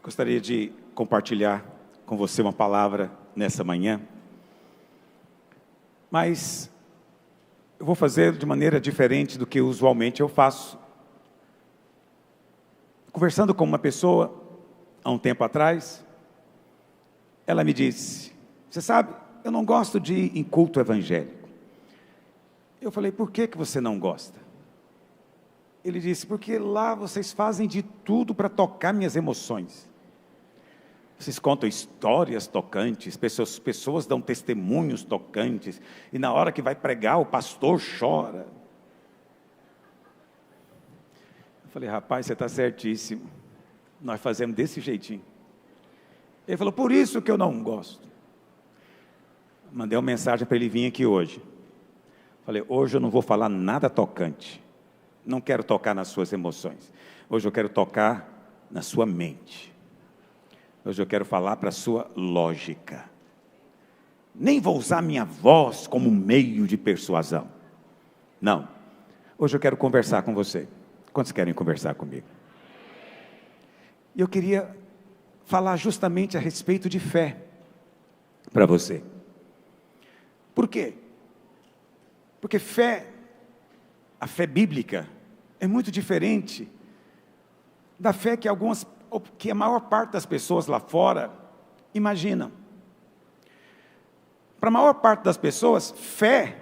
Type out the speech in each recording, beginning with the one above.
Gostaria de compartilhar com você uma palavra nessa manhã, mas eu vou fazer de maneira diferente do que usualmente eu faço. Conversando com uma pessoa, há um tempo atrás, ela me disse: você sabe, eu não gosto de ir em culto evangélico. Eu falei: por que você não gosta? Ele disse: porque lá vocês fazem de tudo para tocar minhas emoções. Vocês contam histórias tocantes, pessoas dão testemunhos tocantes, e na hora que vai pregar, o pastor chora. Eu falei: rapaz, você está certíssimo, nós fazemos desse jeitinho. Ele falou: por isso que eu não gosto. Mandei uma mensagem para ele vir aqui hoje. Falei: hoje eu não vou falar nada tocante, não quero tocar nas suas emoções, hoje eu quero tocar na sua mente. Hoje eu quero falar para a sua lógica. Nem vou usar minha voz como meio de persuasão. Não. Hoje eu quero conversar com você. Quantos querem conversar comigo? E eu queria falar justamente a respeito de fé para você. Por quê? Porque fé, a fé bíblica, é muito diferente da fé que a maior parte das pessoas lá fora imaginam. Para a maior parte das pessoas, fé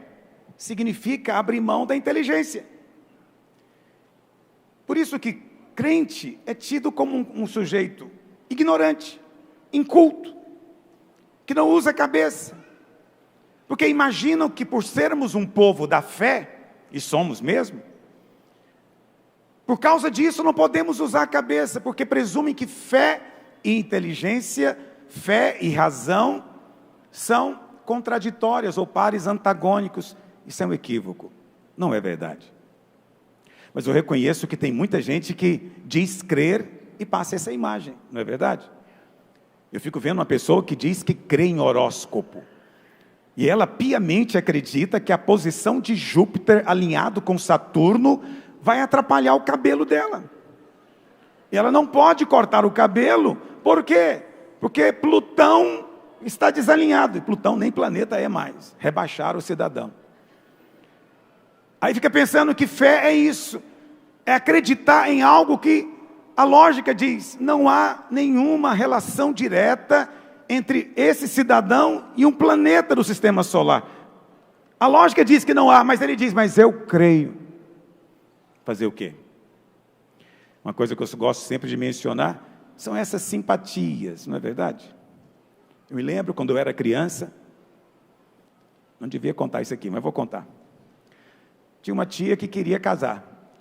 significa abrir mão da inteligência. Por isso que crente é tido como um sujeito ignorante, inculto, que não usa a cabeça. Porque imaginam que por sermos um povo da fé, e somos mesmo, por causa disso não podemos usar a cabeça, porque presumem que fé e inteligência, fé e razão são contraditórias ou pares antagônicos. Isso é um equívoco, não é verdade. Mas eu reconheço que tem muita gente que diz crer e passa essa imagem, não é verdade? Eu fico vendo uma pessoa que diz que crê em horóscopo, e ela piamente acredita que a posição de Júpiter alinhado com Saturno vai atrapalhar o cabelo dela. E ela não pode cortar o cabelo. Por quê? Porque Plutão está desalinhado. E Plutão nem planeta é mais. Rebaixaram o cidadão. Aí fica pensando que fé é isso. É acreditar em algo que a lógica diz. Não há nenhuma relação direta entre esse cidadão e um planeta do sistema solar. A lógica diz que não há, mas ele diz: mas eu creio. Fazer o quê? Uma coisa que eu gosto sempre de mencionar são essas simpatias, não é verdade? Eu me lembro quando eu era criança, não devia contar isso aqui, mas vou contar. Tinha uma tia que queria casar.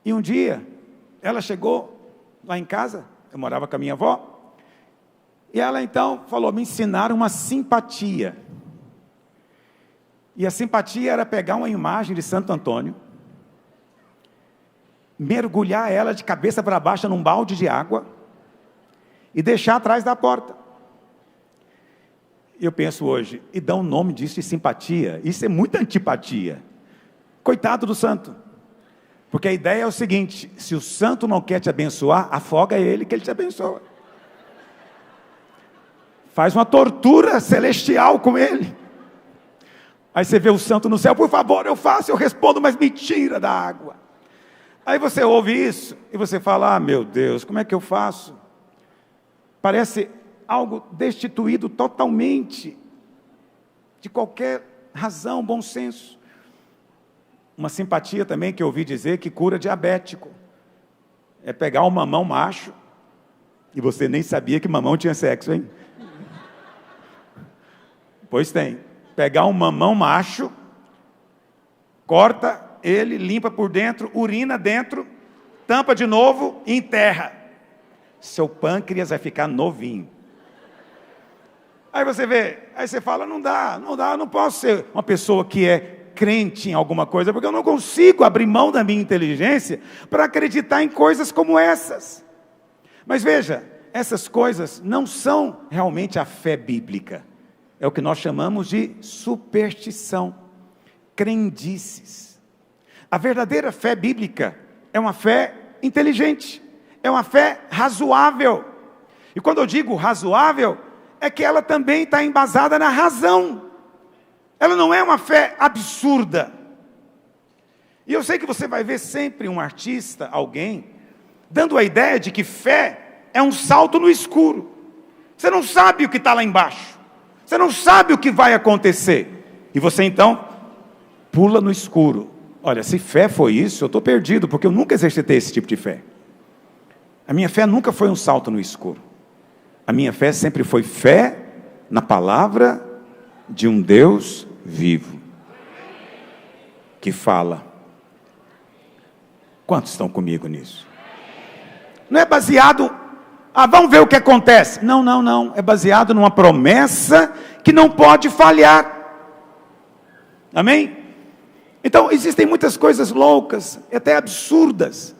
E um dia, ela chegou lá em casa, eu morava com a minha avó, e ela então falou: me ensinaram uma simpatia. E a simpatia era pegar uma imagem de Santo Antônio, mergulhar ela de cabeça para baixo num balde de água e deixar atrás da porta. Eu penso hoje, e dá um nome disso de simpatia? Isso é muita antipatia. Coitado do santo. Porque a ideia é o seguinte: se o santo não quer te abençoar, afoga ele que ele te abençoa. Faz uma tortura celestial com ele. Aí você vê o santo no céu: por favor, eu faço, eu respondo, mas me tira da água. Aí você ouve isso e você fala: ah, meu Deus, como é que eu faço? Parece algo destituído totalmente de qualquer razão, bom senso. Uma simpatia também que eu ouvi dizer que cura diabético. É pegar um mamão macho, e você nem sabia que mamão tinha sexo, hein? Pois tem. Pegar um mamão macho, corta ele, limpa por dentro, urina dentro, tampa de novo e enterra. Seu pâncreas vai ficar novinho. Aí você vê, aí você fala: não dá, eu não posso ser uma pessoa que é crente em alguma coisa, porque eu não consigo abrir mão da minha inteligência para acreditar em coisas como essas. Mas veja, essas coisas não são realmente a fé bíblica. É o que nós chamamos de superstição, crendices. A verdadeira fé bíblica é uma fé inteligente, é uma fé razoável, E quando eu digo razoável, é que ela também está embasada na razão. Ela não é uma fé absurda. E eu sei que você vai ver sempre um artista, alguém, dando a ideia de que fé é um salto no escuro. Você não sabe o que está lá embaixo. Você não sabe o que vai acontecer. E você então pula no escuro. Olha, se fé foi isso, eu estou perdido, porque eu nunca exercitei esse tipo de fé. A minha fé nunca foi um salto no escuro. A minha fé sempre foi fé na palavra de um Deus vivo, que fala. Quantos estão comigo nisso? Não é baseado, vamos ver o que acontece. Não, não, não. É baseado numa promessa que não pode falhar. Amém? Então, existem muitas coisas loucas, até absurdas,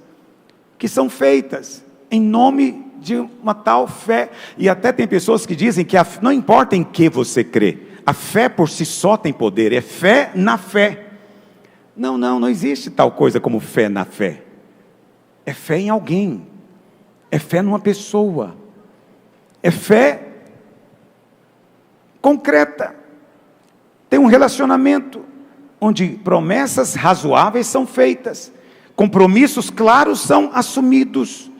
que são feitas em nome de uma tal fé. E até tem pessoas que dizem que não importa em que você crê, a fé por si só tem poder, é fé na fé. Não, não, não existe tal coisa como fé na fé. É fé em alguém, é fé numa pessoa, é fé concreta. Tem um relacionamento onde promessas razoáveis são feitas, compromissos claros são assumidos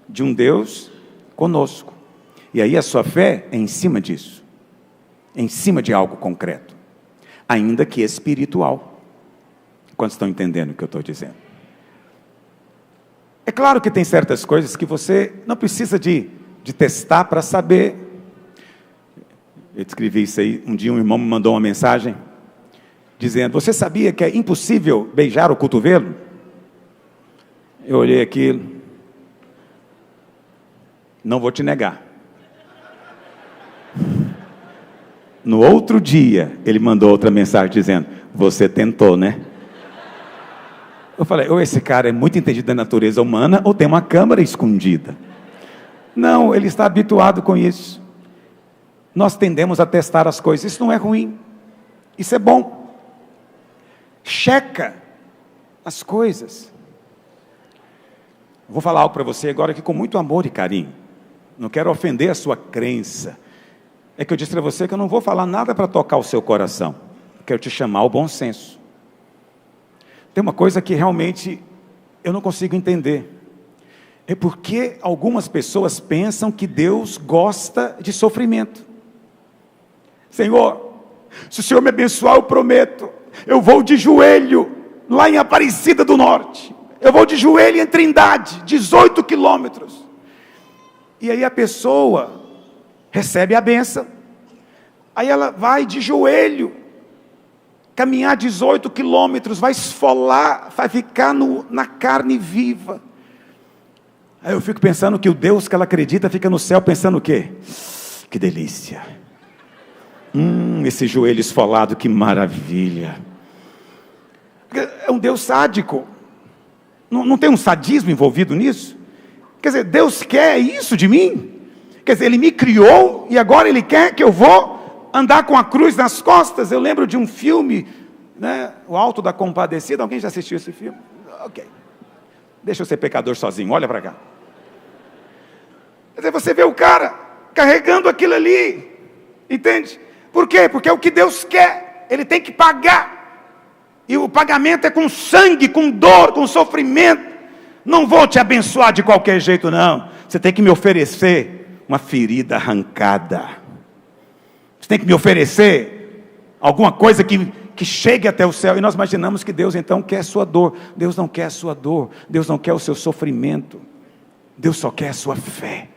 de um Deus conosco. E aí a sua fé é em cima disso, em cima de algo concreto, ainda que espiritual. Quantos estão entendendo o que eu estou dizendo? É claro que tem certas coisas que você não precisa de testar para saber. Eu escrevi isso aí, um dia um irmão me mandou uma mensagem, dizendo, você sabia que é impossível beijar o cotovelo? Eu olhei aquilo, não vou te negar. No outro dia, ele mandou outra mensagem dizendo, você tentou, né? Eu falei, ou esse cara é muito entendido da natureza humana, ou tem uma câmera escondida. Não, ele está habituado com isso. Nós tendemos a testar as coisas, isso não é ruim, isso é bom. Checa as coisas. Vou falar algo para você agora aqui com muito amor e carinho. Não quero ofender a sua crença. É que eu disse para você que eu não vou falar nada para tocar o seu coração. Eu quero te chamar ao bom senso. Tem uma coisa que realmente eu não consigo entender. É porque algumas pessoas pensam que Deus gosta de sofrimento. Senhor, se o Senhor me abençoar, eu prometo, eu vou de joelho lá em Aparecida do Norte. Eu vou de joelho em Trindade, 18 quilômetros. E aí a pessoa recebe a bênção. Aí ela vai de joelho, caminhar 18 quilômetros, vai esfolar, vai ficar na carne viva. Aí eu fico pensando que o Deus que ela acredita fica no céu pensando o quê? Que delícia. Esse joelho esfolado, que maravilha. É um Deus sádico. Não tem um sadismo envolvido nisso? Quer dizer, Deus quer isso de mim? Quer dizer, Ele me criou e agora Ele quer que eu vou andar com a cruz nas costas? Eu lembro de um filme, né, O Alto da Compadecida. Alguém já assistiu esse filme? Ok. Deixa eu ser pecador sozinho, olha para cá. Quer dizer, você vê o cara carregando aquilo ali, entende? Por quê? Porque é o que Deus quer, Ele tem que pagar. E o pagamento é com sangue, com dor, com sofrimento. Não vou te abençoar de qualquer jeito, não. Você tem que me oferecer uma ferida arrancada. Você tem que me oferecer alguma coisa que chegue até o céu. E nós imaginamos que Deus então quer a sua dor. Deus não quer a sua dor. Deus não quer o seu sofrimento. Deus só quer a sua fé.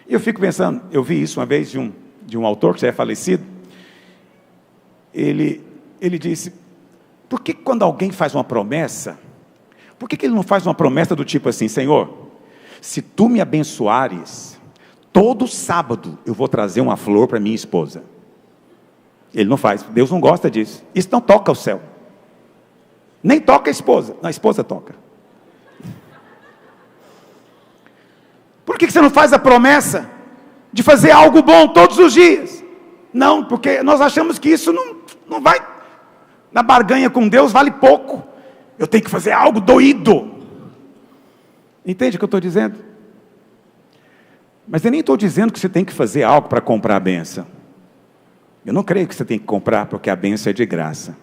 E eu fico pensando, eu vi isso uma vez de um autor que já é falecido. Ele disse, por que quando alguém faz uma promessa, por que ele não faz uma promessa do tipo assim, Senhor, se tu me abençoares, todo sábado eu vou trazer uma flor para minha esposa. Ele não faz, Deus não gosta disso. Isso não toca o céu. Nem toca a esposa, não, a esposa toca. Por que você não faz a promessa de fazer algo bom todos os dias? Não, porque nós achamos que isso não vai, na barganha com Deus vale pouco. Eu tenho que fazer algo doído. Entende o que eu estou dizendo? Mas eu nem estou dizendo que você tem que fazer algo para comprar a bênção. Eu não creio que você tem que comprar, porque a bênção é de graça.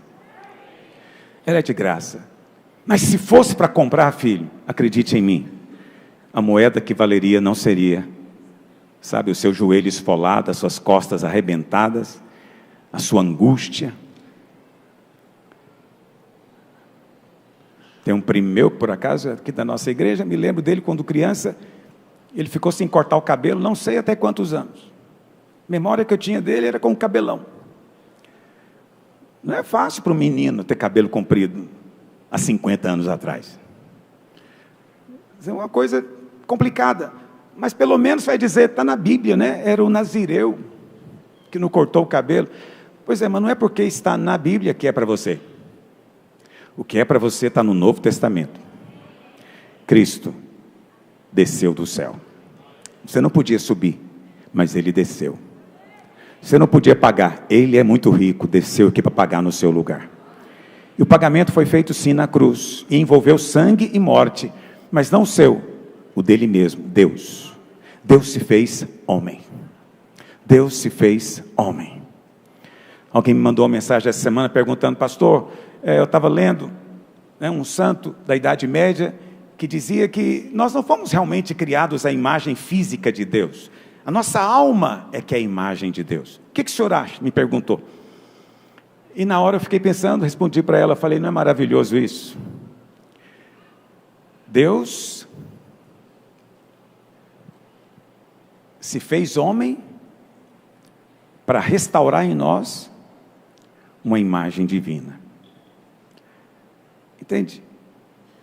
Ela é de graça. Mas se fosse para comprar, filho, acredite em mim, a moeda que valeria não seria, sabe, o seu joelho esfolado, as suas costas arrebentadas, a sua angústia. Tem um primo meu, por acaso, aqui da nossa igreja, me lembro dele quando criança, ele ficou sem cortar o cabelo, não sei até quantos anos. A memória que eu tinha dele era com um cabelão. Não é fácil para um menino ter cabelo comprido há 50 anos atrás. É uma coisa complicada, mas pelo menos vai dizer, está na Bíblia, né? Era o nazireu que não cortou o cabelo. Pois é, mas não é porque está na Bíblia que é para você. O que é para você está no Novo Testamento. Cristo desceu do céu. Você não podia subir, mas Ele desceu. Você não podia pagar, Ele é muito rico, desceu aqui para pagar no seu lugar. E o pagamento foi feito sim na cruz, e envolveu sangue e morte, mas não o seu, o dele mesmo, Deus. Deus se fez homem. Deus se fez homem. Alguém me mandou uma mensagem essa semana perguntando, pastor, eu estava lendo, um santo da Idade Média, que dizia que nós não fomos realmente criados à imagem física de Deus. A nossa alma é que é a imagem de Deus. O que o senhor acha? Me perguntou. E na hora eu fiquei pensando, respondi para ela, falei, não é maravilhoso isso? Deus se fez homem para restaurar em nós uma imagem divina. Entende?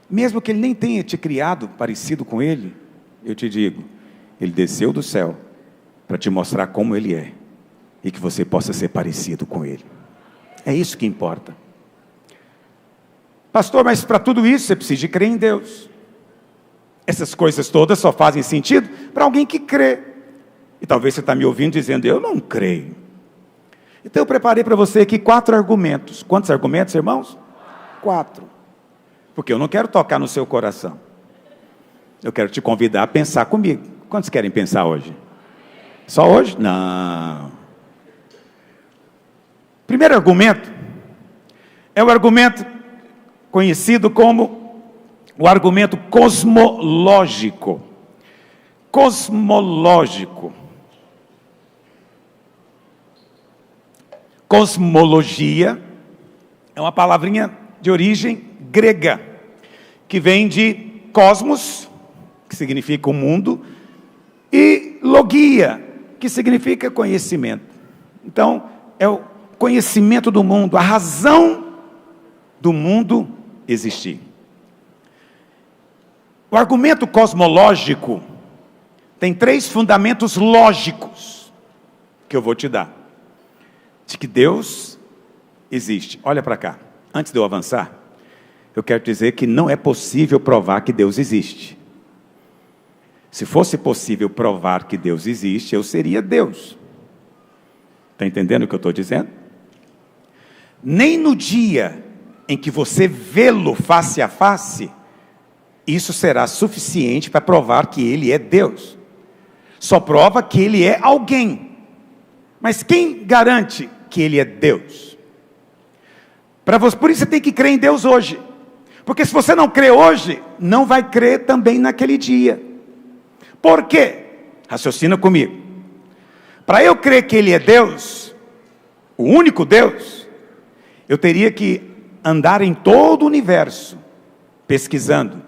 Mesmo que Ele nem tenha te criado parecido com Ele, eu te digo, Ele desceu do céu para te mostrar como Ele é, e que você possa ser parecido com Ele. É isso que importa. Pastor, mas para tudo isso você precisa de crer em Deus. Essas coisas todas só fazem sentido para alguém que crê. E talvez você está me ouvindo dizendo, eu não creio. Então eu preparei para você aqui 4 argumentos. Quantos argumentos, irmãos? 4. Porque eu não quero tocar no seu coração. Eu quero te convidar a pensar comigo. Quantos querem pensar hoje? Só hoje? Não. Primeiro argumento é o argumento conhecido como o argumento cosmológico. Cosmológico. Cosmologia é uma palavrinha de origem grega, que vem de cosmos, que significa o mundo, e logia, que significa conhecimento. Então, é o conhecimento do mundo, a razão do mundo existir. O argumento cosmológico tem 3 fundamentos lógicos que eu vou te dar, de que Deus existe. Olha para cá, antes de eu avançar, eu quero dizer que não é possível provar que Deus existe. Se fosse possível provar que Deus existe, eu seria Deus. Está entendendo o que eu estou dizendo? Nem no dia em que você vê-lo face a face, isso será suficiente para provar que Ele é Deus. Só prova que Ele é alguém. Mas quem garante que Ele é Deus? Por isso você tem que crer em Deus hoje. Porque se você não crê hoje, não vai crer também naquele dia. Por quê? Raciocina comigo. Para eu crer que Ele é Deus, o único Deus, eu teria que andar em todo o universo, pesquisando,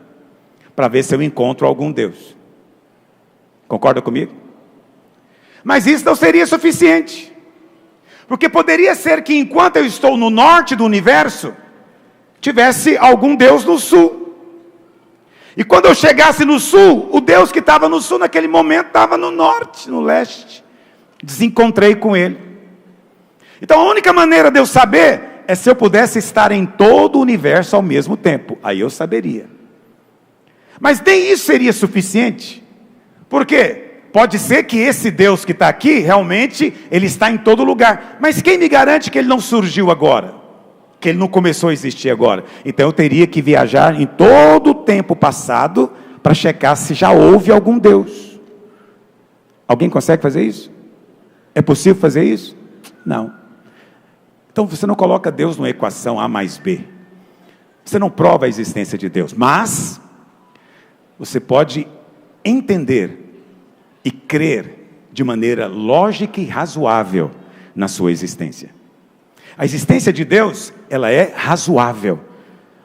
para ver se eu encontro algum Deus. Concorda comigo? Mas isso não seria suficiente. Porque poderia ser que enquanto eu estou no norte do universo, tivesse algum Deus no sul. E quando eu chegasse no sul, o Deus que estava no sul naquele momento estava no norte, no leste. Desencontrei com Ele. Então a única maneira de eu saber é se eu pudesse estar em todo o universo ao mesmo tempo. Aí eu saberia. Mas nem isso seria suficiente. Por quê? Pode ser que esse Deus que está aqui, realmente, Ele está em todo lugar. Mas quem me garante que Ele não surgiu agora? Que Ele não começou a existir agora? Então eu teria que viajar em todo o tempo passado, para checar se já houve algum Deus. Alguém consegue fazer isso? É possível fazer isso? Não. Então você não coloca Deus numa equação A mais B. Você não prova a existência de Deus, mas você pode entender e crer de maneira lógica e razoável na sua existência. A existência de Deus, ela é razoável.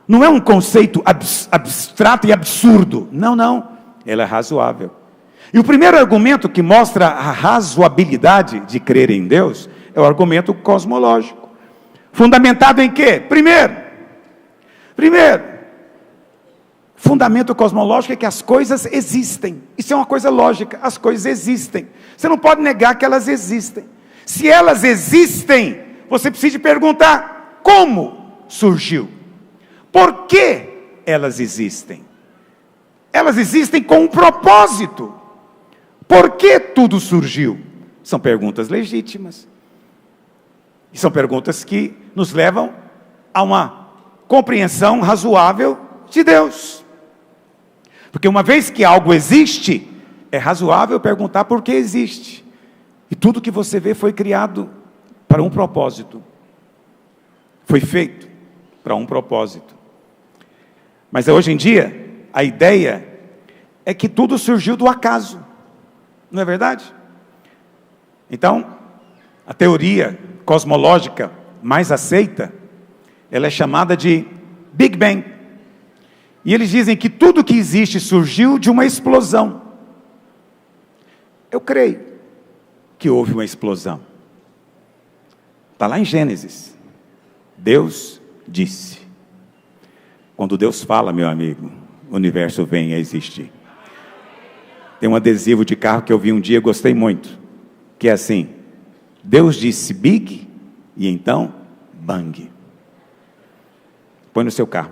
Não é um conceito abstrato e absurdo. Não. Ela é razoável. E o primeiro argumento que mostra a razoabilidade de crer em Deus é o argumento cosmológico. Fundamentado em quê? Primeiro, fundamento cosmológico é que as coisas existem. Isso é uma coisa lógica, as coisas existem. Você não pode negar que elas existem. Se elas existem, você precisa perguntar como surgiu. Por que elas existem? Elas existem com um propósito. Por que tudo surgiu? São perguntas legítimas. E são perguntas que nos levam a uma compreensão razoável de Deus. Porque uma vez que algo existe, é razoável perguntar por que existe. E tudo que você vê foi criado para um propósito. Foi feito para um propósito. Mas hoje em dia, a ideia é que tudo surgiu do acaso. Não é verdade? Então, a teoria cosmológica mais aceita, ela é chamada de Big Bang. E eles dizem que tudo que existe surgiu de uma explosão. Eu creio que houve uma explosão. Está lá em Gênesis. Deus disse. Quando Deus fala, meu amigo, o universo vem a existir. Tem um adesivo de carro que eu vi um dia, gostei muito, que é assim: Deus disse big, e então bang. Põe no seu carro.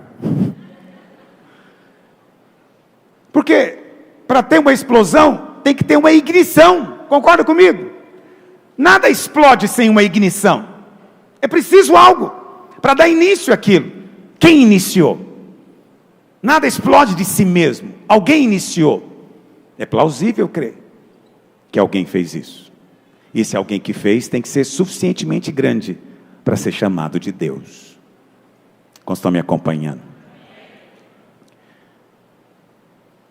Porque para ter uma explosão, tem que ter uma ignição. Concorda comigo? Nada explode sem uma ignição. É preciso algo para dar início àquilo. Quem iniciou? Nada explode de si mesmo. Alguém iniciou. É plausível crer que alguém fez isso. E esse alguém que fez tem que ser suficientemente grande para ser chamado de Deus. Como estão me acompanhando?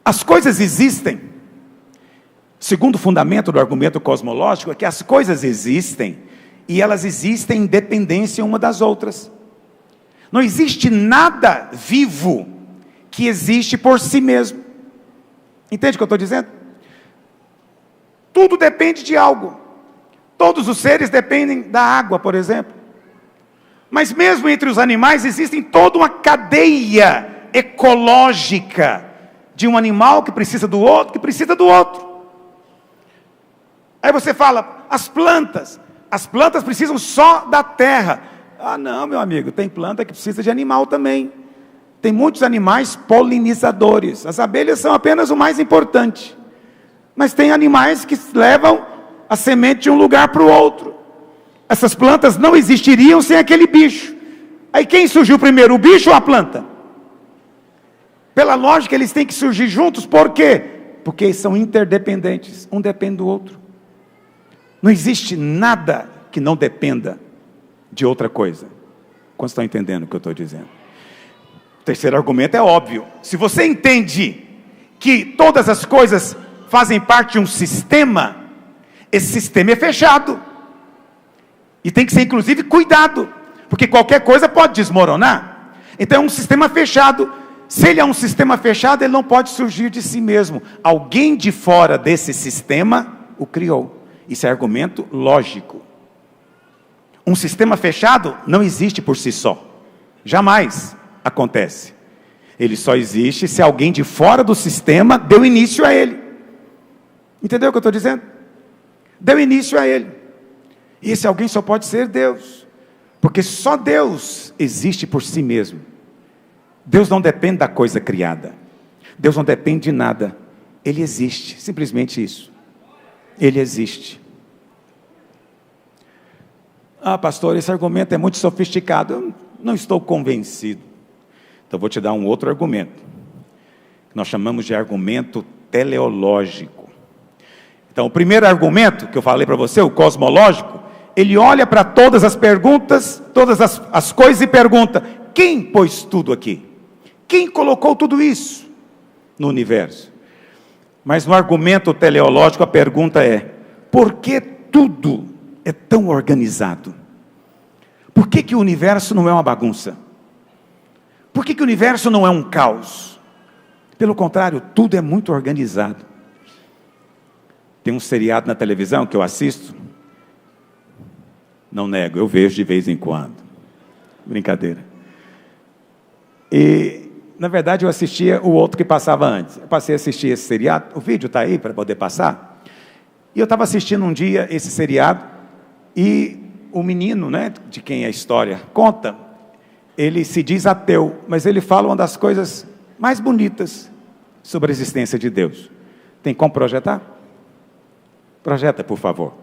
As coisas existem. Segundo o fundamento do argumento cosmológico é que as coisas existem e elas existem em dependência uma das outras. Não existe nada vivo que existe por si mesmo. Entende o que eu estou dizendo? Tudo depende de algo. Todos os seres dependem da água, por exemplo. Mas mesmo entre os animais existe toda uma cadeia ecológica de um animal que precisa do outro, que precisa do outro. Aí você fala, as plantas precisam só da terra. Ah não, meu amigo, tem planta que precisa de animal também. Tem muitos animais polinizadores. As abelhas são apenas o mais importante. Mas tem animais que levam a semente de um lugar para o outro. Essas plantas não existiriam sem aquele bicho. Aí quem surgiu primeiro, o bicho ou a planta? Pela lógica, eles têm que surgir juntos. Por quê? Porque são interdependentes. Um depende do outro. Não existe nada que não dependa de outra coisa. Quando estão entendendo o que eu estou dizendo? O terceiro argumento é óbvio. Se você entende que todas as coisas fazem parte de um sistema, esse sistema é fechado. E tem que ser, inclusive, cuidado. Porque qualquer coisa pode desmoronar. Então é um sistema fechado. Se ele é um sistema fechado, ele não pode surgir de si mesmo. Alguém de fora desse sistema o criou. Isso é argumento lógico. Um sistema fechado não existe por si só. Jamais acontece. Ele só existe se alguém de fora do sistema deu início a ele. Entendeu o que eu estou dizendo? Deu início a ele. E esse alguém só pode ser Deus. Porque só Deus existe por si mesmo. Deus não depende da coisa criada. Deus não depende de nada. Ele existe, simplesmente isso. Ele existe. Ah, pastor, esse argumento é muito sofisticado. Eu não estou convencido. Então vou te dar um outro argumento. Nós chamamos de argumento teleológico. Então, o primeiro argumento que eu falei para você, o cosmológico, ele olha para todas as perguntas, todas as coisas e pergunta: quem pôs tudo aqui? Quem colocou tudo isso no universo? Mas no argumento teleológico a pergunta é: por que tudo é tão organizado? Por que o universo não é uma bagunça? Por que o universo não é um caos? Pelo contrário, tudo é muito organizado. Tem um seriado na televisão que eu assisto, não nego, eu vejo de vez em quando. Brincadeira. E, na verdade, eu assistia o outro que passava antes. Eu passei a assistir esse seriado, o vídeo está aí para poder passar. E eu estava assistindo um dia esse seriado, e o menino, né, de quem a história conta, ele se diz ateu, mas ele fala uma das coisas mais bonitas sobre a existência de Deus. Tem como projetar? Projeta, por favor.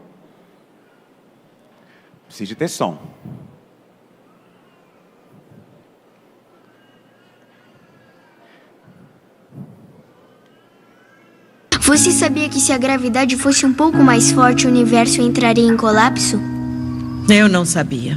Precisa ter som. Você sabia que se a gravidade fosse um pouco mais forte, o universo entraria em colapso? Eu não sabia.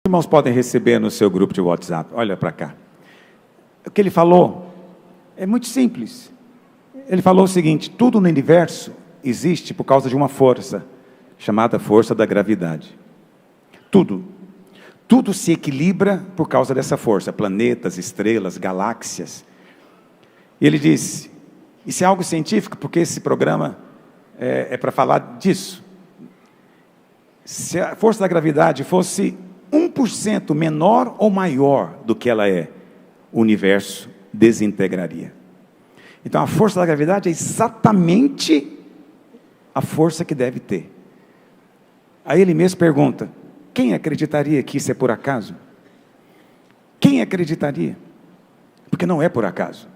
Os irmãos podem receber no seu grupo de WhatsApp. Olha para cá. O que ele falou é muito simples. Ele falou o seguinte: tudo no universo existe por causa de uma força, chamada força da gravidade. Tudo. Tudo se equilibra por causa dessa força. Planetas, estrelas, galáxias. E ele disse: isso é algo científico, porque esse programa é para falar disso. Se a força da gravidade fosse 1% menor ou maior do que ela é, o universo desintegraria. Então a força da gravidade é exatamente a força que deve ter. Aí ele mesmo pergunta: quem acreditaria que isso é por acaso? Quem acreditaria? Porque não é por acaso.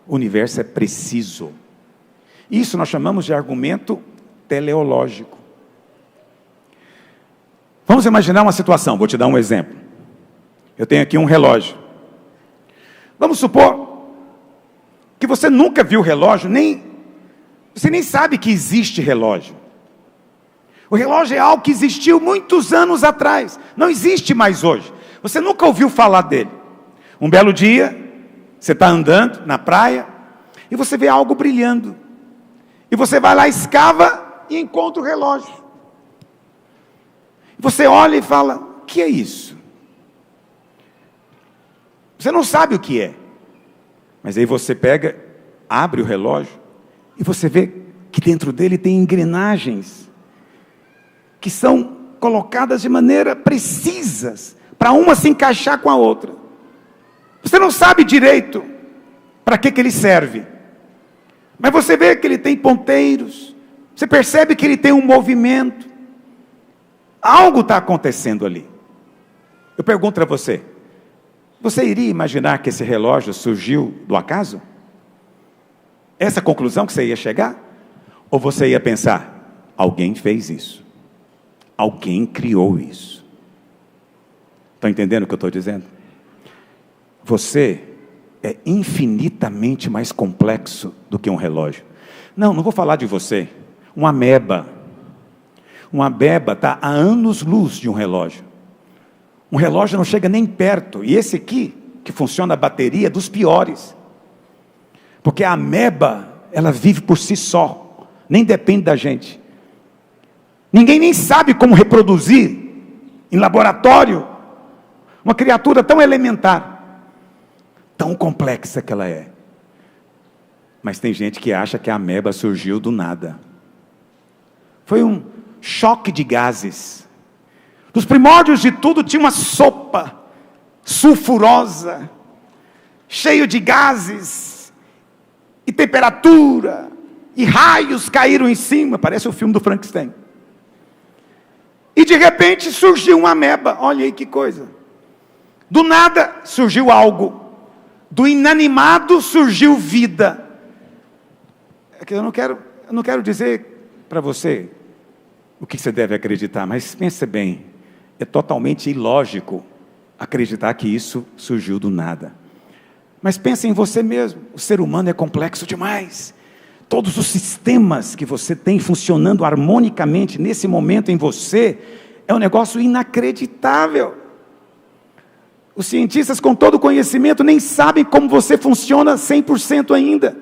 O universo é preciso. Isso nós chamamos de argumento teleológico. Vamos imaginar uma situação, vou te dar um exemplo. Eu tenho aqui um relógio. Vamos supor que você nunca viu relógio, você nem sabe que existe relógio. O relógio é algo que existiu muitos anos atrás, não existe mais hoje. Você nunca ouviu falar dele. Um belo dia, você está andando na praia, e você vê algo brilhando. E você vai lá, escava e encontra o relógio. Você olha e fala: o que é isso? Você não sabe o que é. Mas aí você pega, abre o relógio, e você vê que dentro dele tem engrenagens, que são colocadas de maneira precisas, para uma se encaixar com a outra. Você não sabe direito para que ele serve. Mas você vê que ele tem ponteiros, você percebe que ele tem um movimento. Algo está acontecendo ali. Eu pergunto para você: você iria imaginar que esse relógio surgiu do acaso? Essa conclusão que você ia chegar? Ou você ia pensar: alguém fez isso, alguém criou isso? Estão entendendo o que eu estou dizendo? Você é infinitamente mais complexo do que um relógio. Não vou falar de você. Uma ameba. Uma ameba está a anos-luz de um relógio. Um relógio não chega nem perto. E esse aqui, que funciona a bateria, é dos piores. Porque a ameba, ela vive por si só, nem depende da gente. Ninguém nem sabe como reproduzir em laboratório uma criatura tão elementar, tão complexa que ela é. Mas tem gente que acha que a ameba surgiu do nada. Foi um choque de gases. Dos primórdios de tudo tinha uma sopa sulfurosa, cheio de gases, e temperatura, e raios caíram em cima, parece o filme do Frankenstein. E de repente surgiu uma ameba, olha aí que coisa. Do nada surgiu algo, do inanimado surgiu vida. Eu não quero dizer para você o que você deve acreditar, mas pense bem, é totalmente ilógico acreditar que isso surgiu do nada. Mas pense em você mesmo, o ser humano é complexo demais. Todos os sistemas que você tem funcionando harmonicamente nesse momento em você, é um negócio inacreditável. Os cientistas com todo o conhecimento nem sabem como você funciona 100% ainda.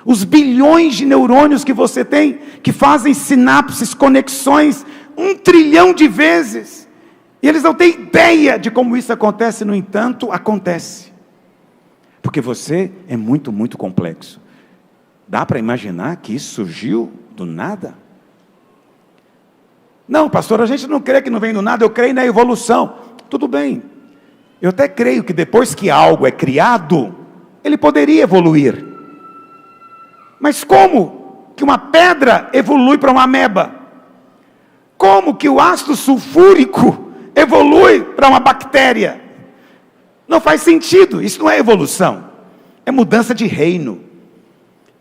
Os bilhões de neurônios que você tem, que fazem sinapses, conexões, 1 trilhão de vezes. E eles não têm ideia de como isso acontece, no entanto, acontece. Porque você é muito, muito complexo. Dá para imaginar que isso surgiu do nada? Não, pastor, a gente não crê que não vem do nada, eu creio na evolução. Tudo bem. Eu até creio que depois que algo é criado, ele poderia evoluir. Mas como que uma pedra evolui para uma ameba? Como que o ácido sulfúrico evolui para uma bactéria? Não faz sentido, isso não é evolução, é mudança de reino.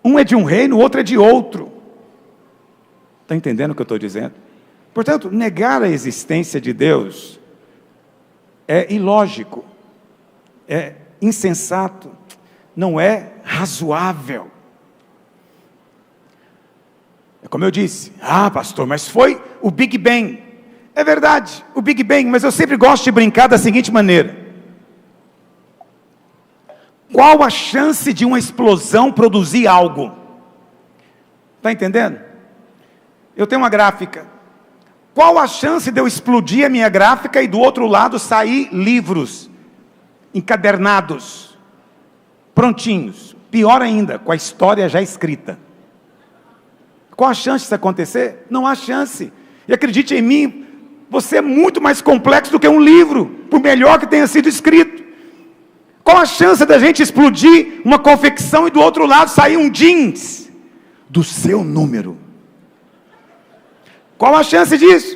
Um é de um reino, o outro é de outro. Está entendendo o que eu estou dizendo? Portanto, negar a existência de Deus é ilógico, é insensato, não é razoável. É como eu disse, pastor, mas foi o Big Bang. É verdade, o Big Bang, mas eu sempre gosto de brincar da seguinte maneira. Qual a chance de uma explosão produzir algo? Está entendendo? Eu tenho uma gráfica. Qual a chance de eu explodir a minha gráfica e do outro lado sair livros encadernados, prontinhos? Pior ainda, com a história já escrita. Qual a chance disso acontecer? Não há chance. E acredite em mim, você é muito mais complexo do que um livro, por melhor que tenha sido escrito. Qual a chance da gente explodir uma confecção e do outro lado sair um jeans do seu número? Qual a chance disso?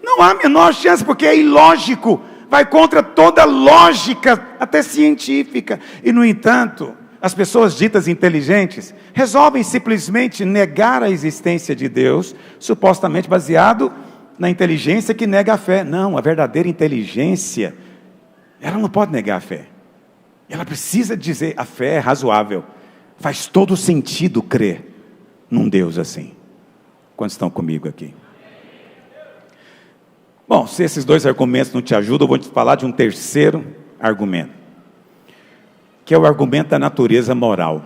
Não há a menor chance, porque é ilógico, vai contra toda lógica, até científica. E no entanto, as pessoas ditas inteligentes resolvem simplesmente negar a existência de Deus, supostamente baseado na inteligência que nega a fé. Não, a verdadeira inteligência, ela não pode negar a fé. Ela precisa dizer, a fé é razoável. Faz todo sentido crer num Deus assim. Quantos estão comigo aqui? Bom, se esses dois argumentos não te ajudam, eu vou te falar de um terceiro argumento, que é o argumento da natureza moral.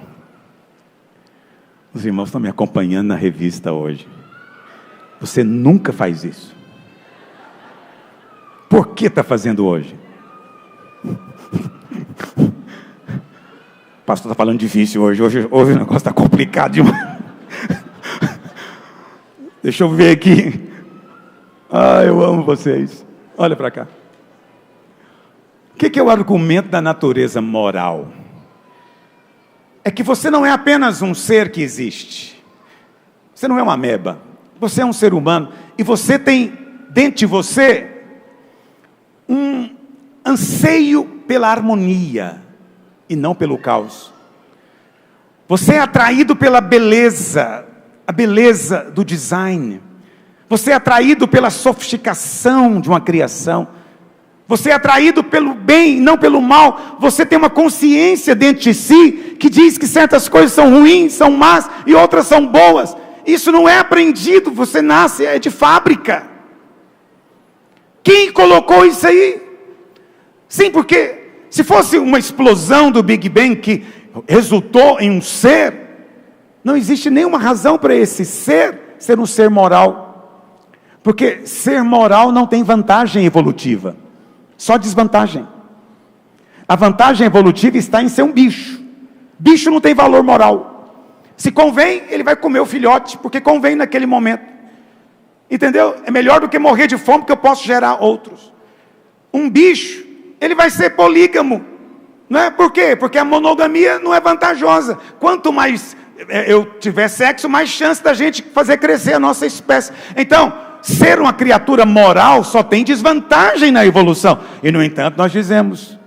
Os irmãos estão me acompanhando na revista hoje. Você nunca faz isso. Por que está fazendo hoje? O pastor está falando difícil hoje o negócio está complicado demais. Deixa eu ver aqui. Eu amo vocês. Olha para cá. O que é o argumento da natureza moral? É que você não é apenas um ser que existe. Você não é uma ameba. Você é um ser humano. E você tem dentro de você um anseio pela harmonia e não pelo caos. Você é atraído pela beleza, a beleza do design. Você é atraído pela sofisticação de uma criação. Você é atraído pelo bem e não pelo mal. Você tem uma consciência dentro de si que diz que certas coisas são ruins, são más e outras são boas. Isso não é aprendido, você nasce, é de fábrica. Quem colocou isso aí? Sim, porque se fosse uma explosão do Big Bang que resultou em um ser, Não existe nenhuma razão para esse ser um ser moral. Porque ser moral não tem vantagem evolutiva, só desvantagem. A vantagem evolutiva está em ser um bicho. Bicho não tem valor moral. Se convém, ele vai comer o filhote, porque convém naquele momento. Entendeu? É melhor do que morrer de fome, porque eu posso gerar outros. Um bicho, ele vai ser polígamo. Não é? Por quê? Porque a monogamia não é vantajosa. Quanto mais eu tiver sexo, mais chance da gente fazer crescer a nossa espécie. Então, ser uma criatura moral só tem desvantagem na evolução. E, no entanto, nós dizemos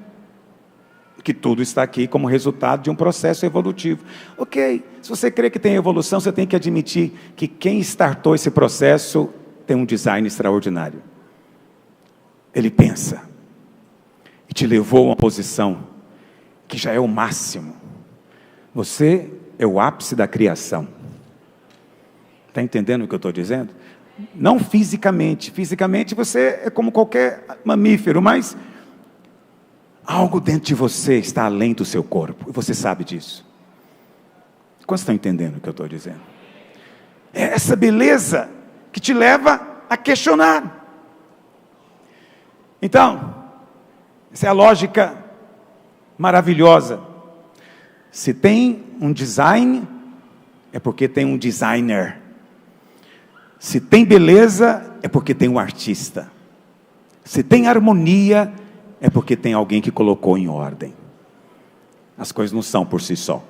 que tudo está aqui como resultado de um processo evolutivo. Ok, se você crê que tem evolução, você tem que admitir que quem startou esse processo tem um design extraordinário. Ele pensa e te levou a uma posição que já é o máximo. Você é o ápice da criação. Está entendendo o que eu estou dizendo? Não fisicamente. Fisicamente você é como qualquer mamífero, mas algo dentro de você está além do seu corpo. E você sabe disso. Quantos estão entendendo o que eu estou dizendo? É essa beleza que te leva a questionar. Então, essa é a lógica maravilhosa. Se tem um design, é porque tem um designer. Se tem beleza, é porque tem um artista. Se tem harmonia, é porque tem alguém que colocou em ordem. As coisas não são por si só.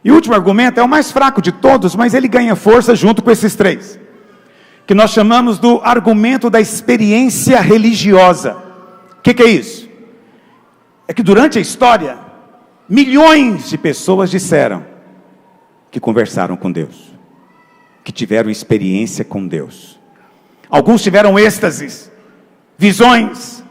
E o último argumento é o mais fraco de todos, mas ele ganha força junto com esses três, que nós chamamos do argumento da experiência religiosa. O que é isso? É que durante a história, milhões de pessoas disseram que conversaram com Deus, que tiveram experiência com Deus. Alguns tiveram êxtases, visões.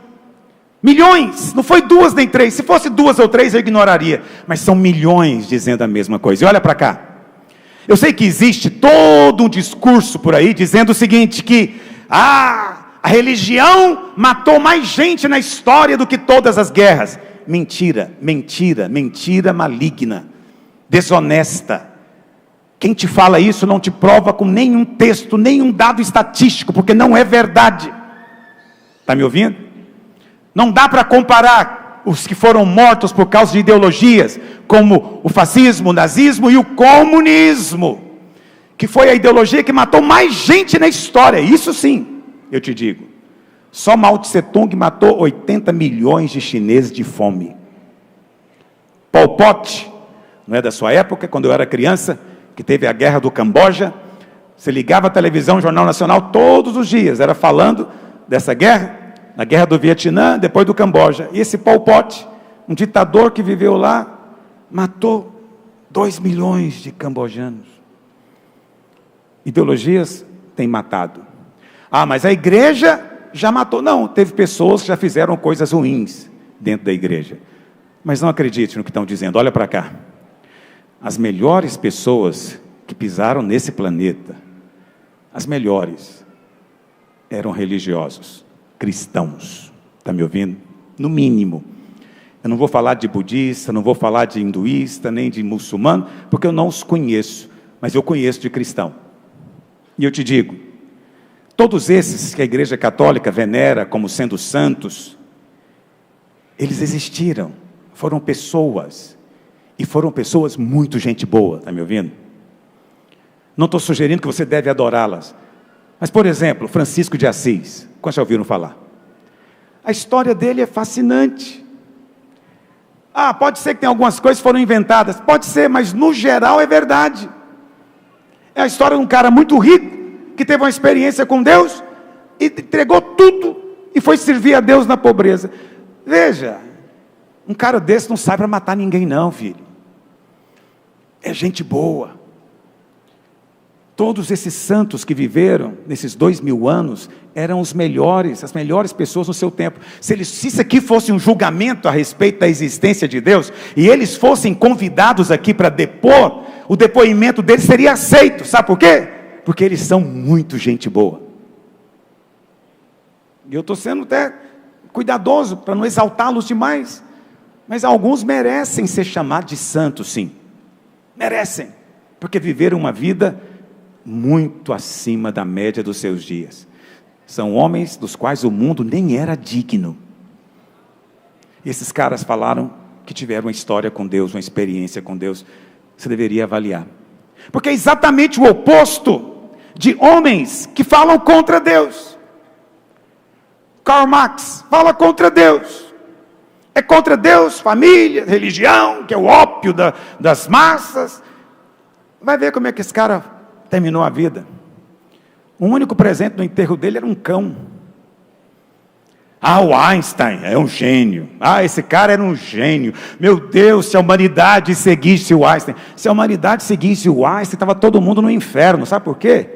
Milhões, não foi 2 nem 3. Se fosse 2 ou 3 eu ignoraria. Mas são milhões dizendo a mesma coisa. E olha para cá. Eu sei que existe todo um discurso por aí dizendo o seguinte, que a religião matou mais gente na história do que todas as guerras. Mentira, mentira, mentira maligna, desonesta. Quem te fala isso não te prova com nenhum texto, nenhum dado estatístico, porque não é verdade. Está me ouvindo? Não dá para comparar os que foram mortos por causa de ideologias, como o fascismo, o nazismo e o comunismo, que foi a ideologia que matou mais gente na história. Isso sim, eu te digo. Só Mao Tse Tung matou 80 milhões de chineses de fome. Pol Pot, não é da sua época, quando eu era criança, que teve a guerra do Camboja, você ligava a televisão, o Jornal Nacional, todos os dias, era falando dessa guerra, na guerra do Vietnã, depois do Camboja. E esse Pol Pot, um ditador que viveu lá, matou 2 milhões de cambojanos. Ideologias têm matado. Ah, mas a igreja já matou. Não, teve pessoas que já fizeram coisas ruins dentro da igreja. Mas não acredite no que estão dizendo. Olha para cá. As melhores pessoas que pisaram nesse planeta, as melhores, eram religiosos, cristãos. Está me ouvindo? No mínimo. Eu não vou falar de budista, não vou falar de hinduísta, nem de muçulmano, porque eu não os conheço, mas eu conheço de cristão. E eu te digo, todos esses que a Igreja Católica venera como sendo santos, eles existiram, foram pessoas, e foram pessoas muito gente boa, está me ouvindo? Não estou sugerindo que você deve adorá-las, mas, por exemplo, Francisco de Assis, quantos já ouviram falar? A história dele é fascinante. Ah, pode ser que tenha algumas coisas que foram inventadas, pode ser, mas no geral é verdade. É a história de um cara muito rico, que teve uma experiência com Deus, e entregou tudo, e foi servir a Deus na pobreza. Veja, um cara desse não sai para matar ninguém não, filho. É gente boa. Todos esses santos que viveram nesses 2000 anos, eram os melhores, as melhores pessoas no seu tempo. Se isso aqui fosse um julgamento a respeito da existência de Deus, e eles fossem convidados aqui para depor, o depoimento deles seria aceito. Sabe por quê? Porque eles são muito gente boa. E eu estou sendo até cuidadoso para não exaltá-los demais, mas alguns merecem ser chamados de santos, sim, merecem. porque viveram uma vida muito acima da média dos seus dias. São homens dos quais o mundo nem era digno. Esses caras falaram que tiveram uma história com Deus, uma experiência com Deus. Você deveria avaliar. Porque é exatamente o oposto de homens que falam contra Deus. Karl Marx fala contra Deus. É contra Deus, família, religião, que é o ópio das massas. Vai ver como é que esse cara terminou a vida. O único presente no enterro dele era um cão. O Einstein é um gênio. Esse cara era um gênio. Meu Deus, se a humanidade seguisse o Einstein. Se a humanidade seguisse o Einstein, estava todo mundo no inferno. Sabe por quê?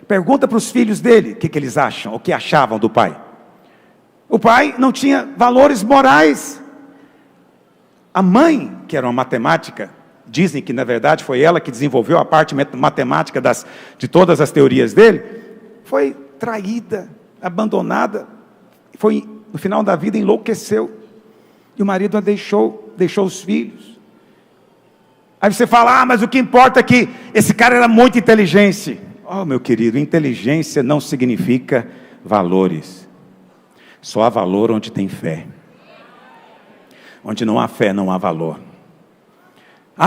Pergunta para os filhos dele o que eles acham, o que achavam do pai. O pai não tinha valores morais. A mãe, que era uma matemática, dizem que na verdade foi ela que desenvolveu a parte matemática de todas as teorias dele, foi traída, abandonada. Foi, no final da vida, enlouqueceu. E o marido a deixou os filhos. Aí você fala, mas o que importa é que esse cara era muito inteligente. Meu querido, inteligência não significa valores. Só há valor onde tem fé. Onde não há fé, não há valor.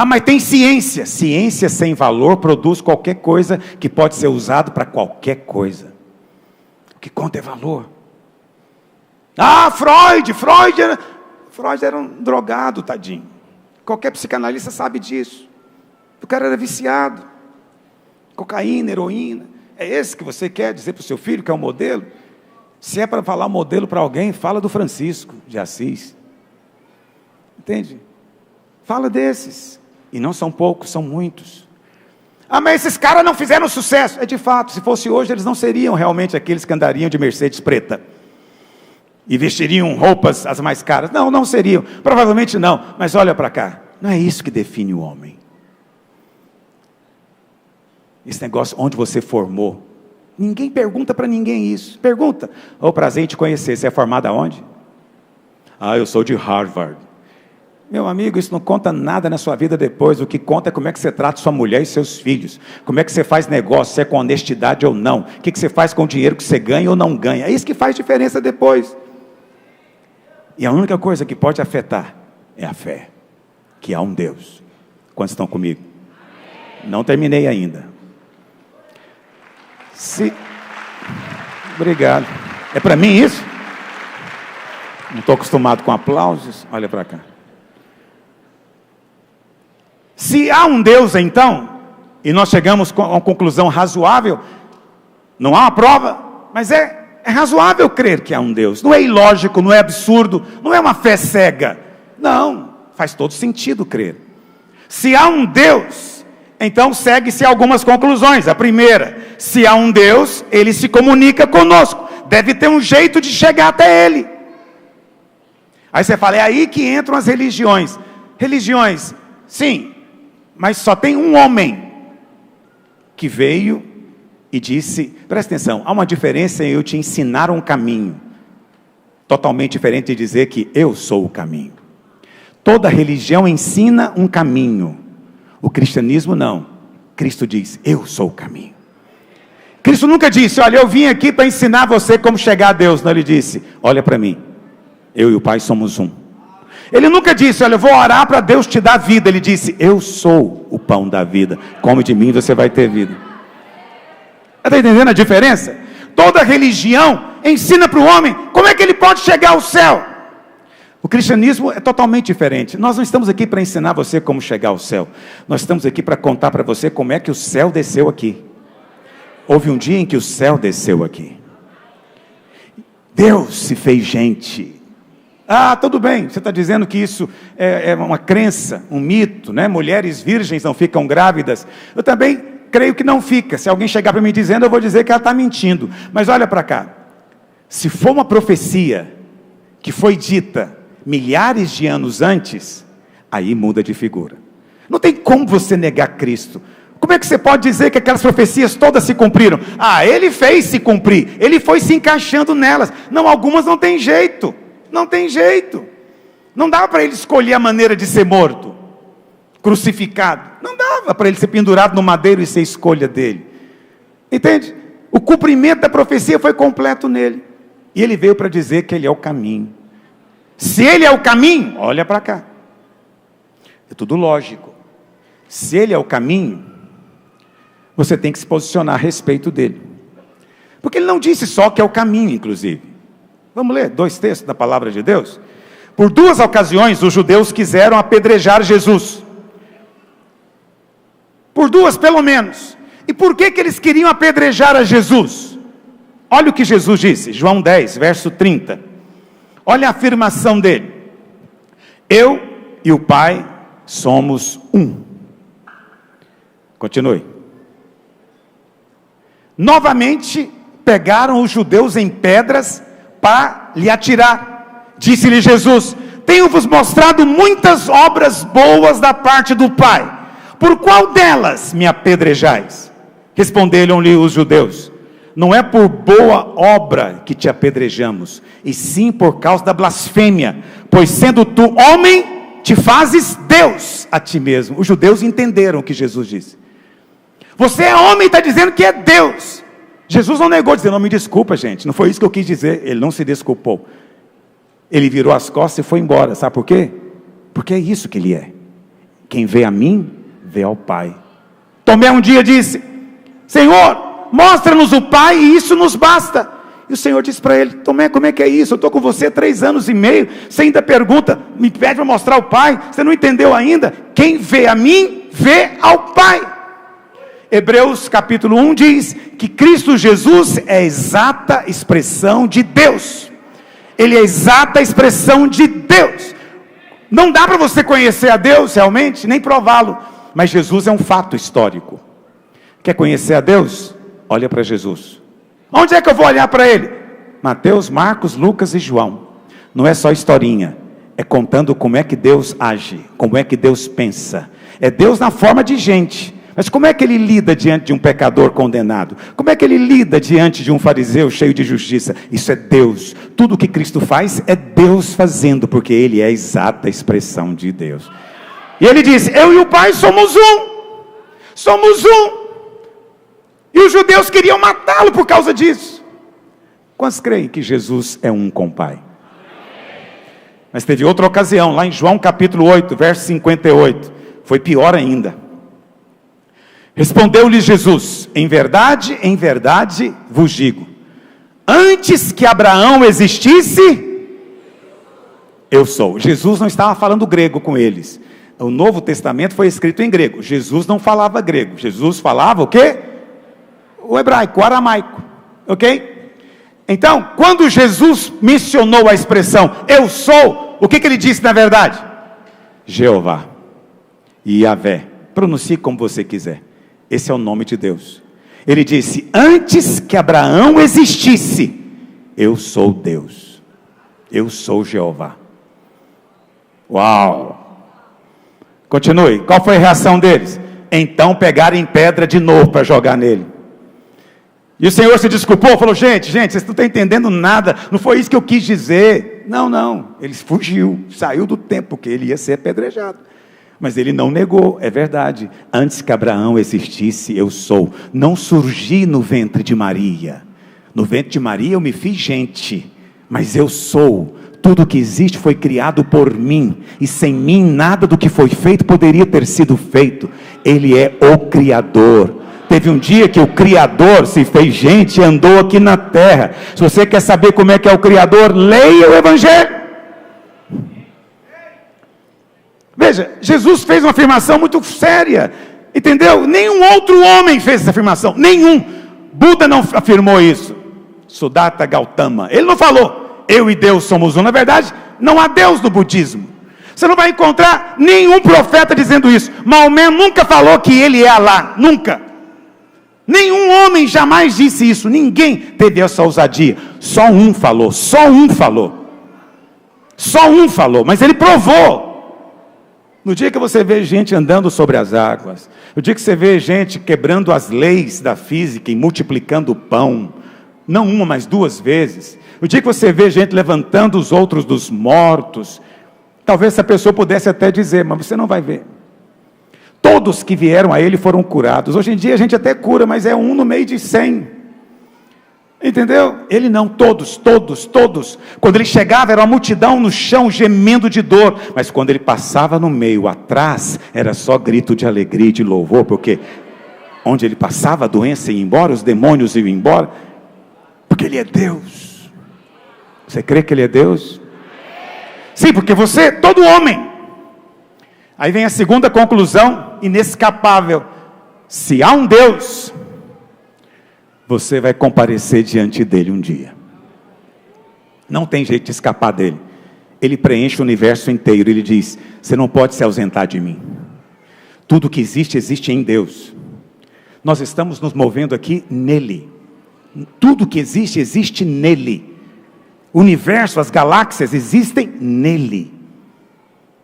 Mas tem ciência. Ciência sem valor produz qualquer coisa que pode ser usado para qualquer coisa. O que conta é valor. Freud era um drogado, tadinho. Qualquer psicanalista sabe disso. O cara era viciado. Cocaína, heroína. É esse que você quer dizer para o seu filho que é um modelo? Se é para falar modelo para alguém, fala do Francisco de Assis. Entende? Fala desses. E não são poucos, são muitos. Mas esses caras não fizeram sucesso. De fato, se fosse hoje, eles não seriam realmente aqueles que andariam de Mercedes preta. E vestiriam roupas as mais caras. Não seriam. Provavelmente não. Mas olha para cá. Não é isso que define o homem. Esse negócio, onde você formou. Ninguém pergunta para ninguém isso. Pergunta. Prazer em te conhecer. Você é formado aonde? Eu sou de Harvard. Meu amigo, isso não conta nada na sua vida depois. O que conta é como é que você trata sua mulher e seus filhos. Como é que você faz negócio, se é com honestidade ou não. O que você faz com o dinheiro que você ganha ou não ganha. É isso que faz diferença depois. E a única coisa que pode afetar é a fé, que há um Deus. Quantos estão comigo? Não terminei ainda. Obrigado. É para mim isso? Não estou acostumado com aplausos. Olha para cá. Se há um Deus então, e nós chegamos a uma conclusão razoável, não há uma prova, mas é razoável crer que há um Deus. Não é ilógico, não é absurdo, não é uma fé cega. Não, faz todo sentido crer. Se há um Deus, então segue-se algumas conclusões. A primeira, se há um Deus, Ele se comunica conosco. Deve ter um jeito de chegar até Ele. Aí você fala, é aí que entram as religiões. Religiões, sim, mas só tem um homem que veio e disse, presta atenção, há uma diferença em eu te ensinar um caminho, totalmente diferente de dizer que eu sou o caminho. Toda religião ensina um caminho, o cristianismo não. Cristo diz, eu sou o caminho. Cristo nunca disse, olha, eu vim aqui para ensinar você como chegar a Deus. Não, Ele disse, olha para mim, eu e o Pai somos um. Ele nunca disse, olha, eu vou orar para Deus te dar vida. Ele disse, eu sou o pão da vida, come de mim você vai ter vida. Está entendendo a diferença? Toda religião ensina para o homem como é que ele pode chegar ao céu. O cristianismo é totalmente diferente. Nós não estamos aqui para ensinar você como chegar ao céu. Nós estamos aqui para contar para você como é que o céu desceu aqui. Houve um dia em que o céu desceu aqui. Deus se fez gente. Tudo bem, você está dizendo que isso é uma crença, um mito, né? Mulheres virgens não ficam grávidas. Eu também creio que não fica. Se alguém chegar para mim dizendo, eu vou dizer que ela está mentindo. Mas olha para cá. Se for uma profecia que foi dita milhares de anos antes, aí muda de figura. Não tem como você negar Cristo. Como é que você pode dizer que aquelas profecias todas se cumpriram? Ele fez se cumprir. Ele foi se encaixando nelas. Não, algumas não tem jeito. Não tem jeito. Não dá para ele escolher a maneira de ser morto, crucificado. Não dá. dava para ele ser pendurado no madeiro e ser escolha dele. Entende? O cumprimento da profecia foi completo nele. E ele veio para dizer que ele é o caminho. Se ele é o caminho, olha para cá. É tudo lógico. Se ele é o caminho, você tem que se posicionar a respeito dele. Porque ele não disse só que é o caminho, inclusive. Vamos ler 2 textos da palavra de Deus? Por 2 ocasiões, os judeus quiseram apedrejar Jesus. Por 2, pelo menos. E por que eles queriam apedrejar a Jesus? Olha o que Jesus disse, João 10, verso 30. Olha a afirmação dele. Eu e o Pai somos um. Continue. Novamente, pegaram os judeus em pedras para lhe atirar. Disse-lhe Jesus: tenho-vos mostrado muitas obras boas da parte do Pai. Por qual delas me apedrejais? Responderam-lhe os judeus: não é por boa obra que te apedrejamos, e sim por causa da blasfêmia, pois sendo tu homem, te fazes Deus a ti mesmo. Os judeus entenderam o que Jesus disse. Você é homem e está dizendo que é Deus. Jesus não negou, dizendo: não, me desculpa, gente, não foi isso que eu quis dizer. Ele não se desculpou. Ele virou as costas e foi embora. Sabe por quê? Porque é isso que ele é. Quem vê a mim, vê ao Pai. Tomé um dia disse: Senhor, mostra-nos o Pai e isso nos basta. E o Senhor disse para ele: Tomé, como é que é isso? Eu estou com você 3 anos e meio, você ainda pergunta, me pede para mostrar o Pai, você não entendeu ainda? Quem vê a mim, vê ao Pai. Hebreus capítulo 1 diz que Cristo Jesus é a exata expressão de Deus. Ele é a exata expressão de Deus. Não dá para você conhecer a Deus realmente, nem prová-lo, mas Jesus é um fato histórico. Quer conhecer a Deus? Olha para Jesus. Onde é que eu vou olhar para Ele? Mateus, Marcos, Lucas e João. Não é só historinha, é contando como é que Deus age, como é que Deus pensa. É Deus na forma de gente. Mas como é que Ele lida diante de um pecador condenado? Como é que Ele lida diante de um fariseu cheio de justiça? Isso é Deus. Tudo que Cristo faz é Deus fazendo, porque Ele é a exata expressão de Deus. E Ele diz: eu e o Pai somos um. Somos um. E os judeus queriam matá-lo por causa disso. Quantos creem que Jesus é um com o Pai? Mas teve outra ocasião, lá em João capítulo 8, verso 58. Foi pior ainda. Respondeu-lhe Jesus: em verdade vos digo, antes que Abraão existisse, eu sou. Jesus não estava falando grego com eles. O Novo Testamento foi escrito em grego. Jesus não falava grego. Jesus falava o quê? O hebraico, o aramaico. Ok? Então, quando Jesus mencionou a expressão eu sou, o que ele disse na verdade? Jeová, Yahvé. Pronuncie como você quiser. Esse é o nome de Deus. Ele disse: antes que Abraão existisse, eu sou Deus. Eu sou Jeová. Uau! Continue. Qual foi a reação deles? Então pegaram em pedra de novo para jogar nele. E o Senhor se desculpou, falou: gente, vocês não estão entendendo nada, não foi isso que eu quis dizer. Não, ele fugiu, saiu do tempo que ele ia ser apedrejado. Mas ele não negou, é verdade. Antes que Abraão existisse, eu sou. Não surgi no ventre de Maria. No ventre de Maria eu me fiz gente, mas eu sou. Tudo que existe foi criado por mim, e sem mim nada do que foi feito poderia ter sido feito. Ele é o Criador. Teve um dia que o Criador se fez gente e andou aqui na terra. Se você quer saber como é que é o Criador, leia o Evangelho. Veja, Jesus fez uma afirmação muito séria, entendeu? Nenhum outro homem fez essa afirmação, nenhum. Buda não afirmou isso. Siddhartha Gautama, ele não falou eu e Deus somos um. Na verdade, não há Deus no budismo. Você não vai encontrar nenhum profeta dizendo isso. Maomé nunca falou que ele é Alá, nunca. Nenhum homem jamais disse isso, ninguém teve essa ousadia. Só um falou, mas ele provou. No dia que você vê gente andando sobre as águas, no dia que você vê gente quebrando as leis da física e multiplicando o pão, não uma, mas 2 vezes, no dia que você vê gente levantando os outros dos mortos, talvez essa pessoa pudesse até dizer, mas você não vai ver. Todos que vieram a ele foram curados. Hoje em dia a gente até cura, mas é 1 no meio de 100. Entendeu? Ele não, todos. Quando ele chegava, era uma multidão no chão, gemendo de dor. Mas quando ele passava no meio, atrás, era só grito de alegria e de louvor. Porque onde ele passava, a doença ia embora, os demônios iam embora. Porque ele é Deus. Você crê que ele é Deus? Sim, porque você, todo homem. Aí vem a segunda conclusão, inescapável. Se há um Deus, você vai comparecer diante dele um dia. Não tem jeito de escapar dele. Ele preenche o universo inteiro. Ele diz, você não pode se ausentar de mim. Tudo que existe, existe em Deus. Nós estamos nos movendo aqui nele. Tudo que existe, existe nele. O universo, as galáxias existem nele.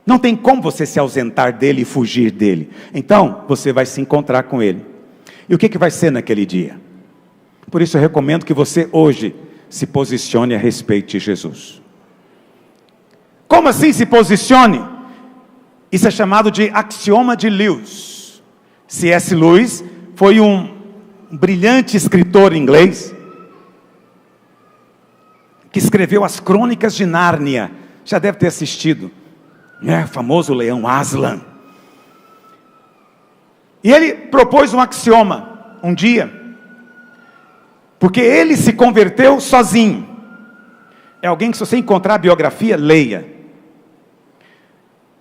Não tem como você se ausentar dele e fugir dele. Então, você vai se encontrar com ele. E o que vai ser naquele dia? Por isso eu recomendo que você hoje se posicione a respeito de Jesus. Como assim se posicione? Isso é chamado de axioma de Lewis. C.S. Lewis foi um brilhante escritor inglês que escreveu as Crônicas de Nárnia. Já deve ter assistido. O famoso leão Aslan. E ele propôs um axioma um dia, porque ele se converteu sozinho. É alguém que, se você encontrar a biografia, leia.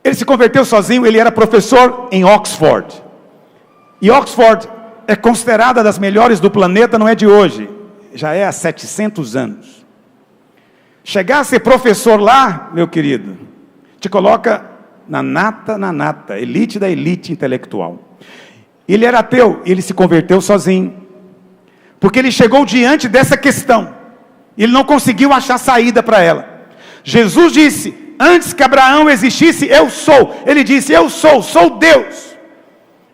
Ele se converteu sozinho. Ele era professor em Oxford. E Oxford é considerada das melhores do planeta, não é de hoje, já é há 700 anos. Chegar a ser professor lá, meu querido, te coloca na nata, elite da elite intelectual. Ele era ateu, ele se converteu sozinho, porque ele chegou diante dessa questão, ele não conseguiu achar saída para ela. Jesus disse, antes que Abraão existisse, eu sou. Ele disse, eu sou Deus.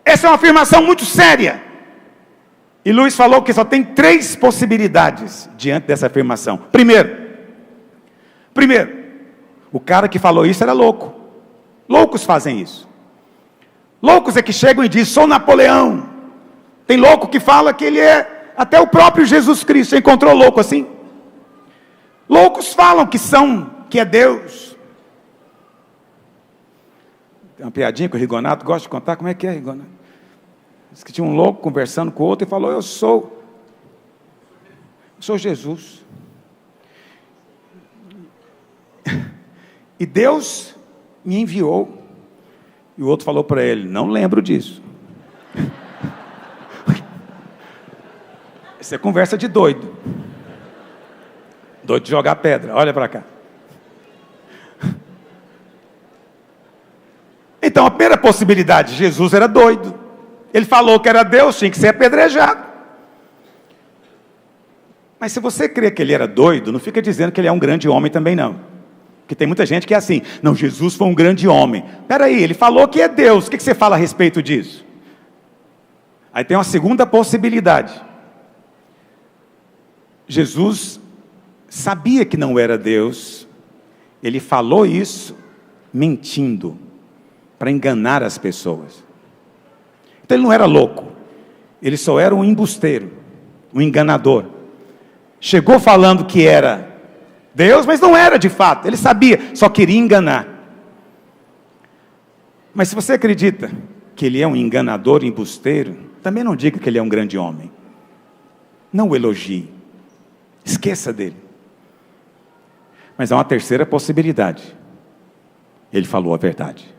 Essa é uma afirmação muito séria. E Lewis falou que só tem 3 possibilidades diante dessa afirmação. Primeiro, o cara que falou isso era louco. Loucos fazem isso. Loucos é que chegam e dizem, sou Napoleão. Tem louco que fala que ele é até o próprio Jesus Cristo. Você encontrou louco assim? Loucos falam que é Deus. Tem uma piadinha que o Rigonato gosta de contar. Como é que é, Rigonato? Diz que tinha um louco conversando com o outro e falou, eu sou Jesus. E Deus me enviou. E o outro falou para ele, não lembro disso. Isso é conversa de doido. Doido de jogar pedra, olha para cá. Então a primeira possibilidade, Jesus era doido. Ele falou que era Deus, tinha que ser apedrejado. Mas se você crê que ele era doido, não fica dizendo que ele é um grande homem também não. Porque tem muita gente que é assim, não, Jesus foi um grande homem. Espera aí, ele falou que é Deus, o que você fala a respeito disso? Aí tem uma segunda possibilidade. Jesus sabia que não era Deus, ele falou isso mentindo, para enganar as pessoas. Então ele não era louco, ele só era um embusteiro, um enganador. Chegou falando que era Deus, mas não era de fato, ele sabia, só queria enganar. Mas se você acredita que ele é um enganador, embusteiro, também não diga que ele é um grande homem. Não o elogie, esqueça dele. Mas há uma terceira possibilidade, ele falou a verdade.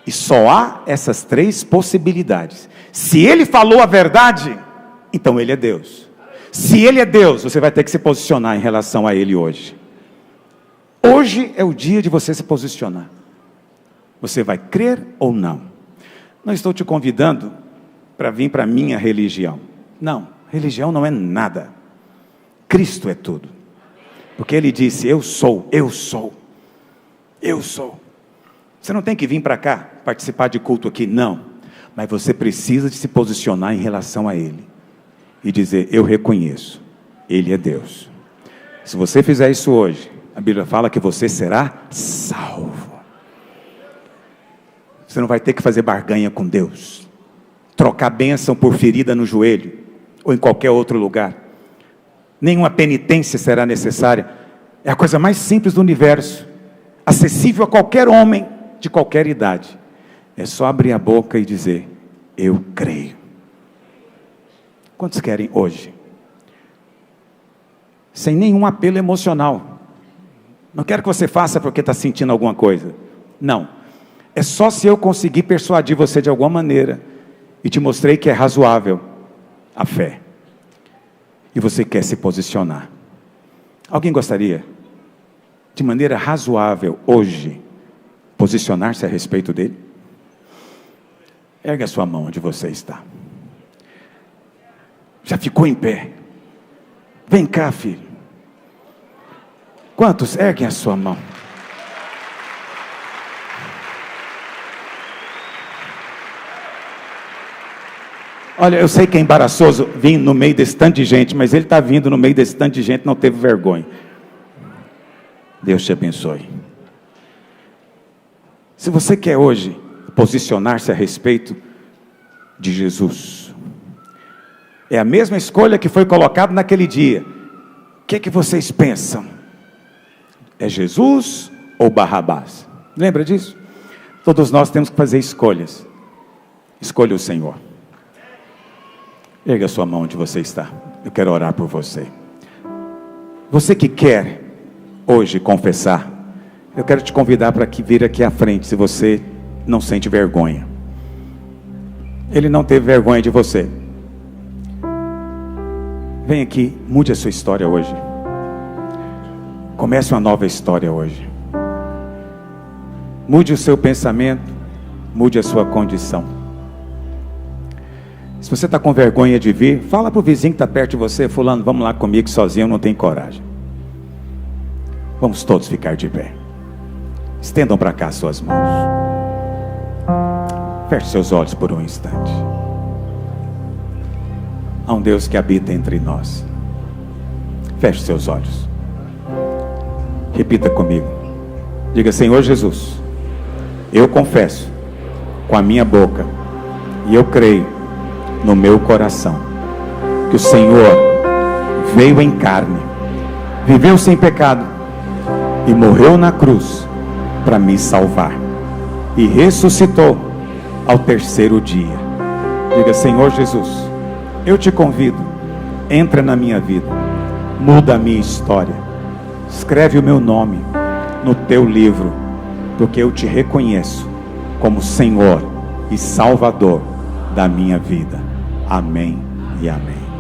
E só há essas 3 possibilidades. Se ele falou a verdade, então ele é Deus. Se ele é Deus, você vai ter que se posicionar em relação a ele hoje. Hoje é o dia de você se posicionar. Você vai crer ou não? Não estou te convidando para vir para a minha religião. Não, religião não é nada. Cristo é tudo. Porque ele disse, eu sou. Você não tem que vir para cá, participar de culto aqui, não. Mas você precisa de se posicionar em relação a ele. E dizer, eu reconheço, ele é Deus. Se você fizer isso hoje, a Bíblia fala que você será salvo. Você não vai ter que fazer barganha com Deus, trocar bênção por ferida no joelho, ou em qualquer outro lugar. Nenhuma penitência será necessária. É a coisa mais simples do universo, acessível a qualquer homem, de qualquer idade. É só abrir a boca e dizer: eu creio. Quantos querem hoje? Sem nenhum apelo emocional. Não quero que você faça porque está sentindo alguma coisa. Não. É só se eu conseguir persuadir você de alguma maneira e te mostrei que é razoável a fé. E você quer se posicionar. Alguém gostaria, de maneira razoável, hoje, posicionar-se a respeito dele? Ergue a sua mão onde você está. Já ficou em pé? Vem cá, filho. Quantos erguem a sua mão? Olha, eu sei que é embaraçoso vir no meio desse tanto de gente, mas ele está vindo no meio desse tanto de gente, não teve vergonha. Deus te abençoe. Se você quer hoje posicionar-se a respeito de Jesus, é a mesma escolha que foi colocada naquele dia. O que vocês pensam? É Jesus ou Barrabás? Lembra disso? Todos nós temos que fazer escolhas. Escolha o Senhor. Erga a sua mão onde você está. Eu quero orar por você. Você que quer hoje confessar, eu quero te convidar para vir aqui à frente, se você não sente vergonha. Ele não teve vergonha de você. Vem aqui, mude a sua história hoje. Comece uma nova história hoje. Mude o seu pensamento, mude a sua condição. Se você está com vergonha de vir, fala para o vizinho que está perto de você: fulano, vamos lá comigo, sozinho eu não tenho coragem. Vamos todos ficar de pé. Estendam para cá suas mãos. Feche seus olhos por um instante. Há um Deus que habita entre nós. Feche seus olhos. Repita comigo. Diga: Senhor Jesus, eu confesso com a minha boca e eu creio no meu coração que o Senhor veio em carne, viveu sem pecado e morreu na cruz para me salvar e ressuscitou ao terceiro dia. Diga: Senhor Jesus, eu te convido, entra na minha vida, muda a minha história, escreve o meu nome no teu livro, porque eu te reconheço como Senhor e Salvador da minha vida. Amém e amém.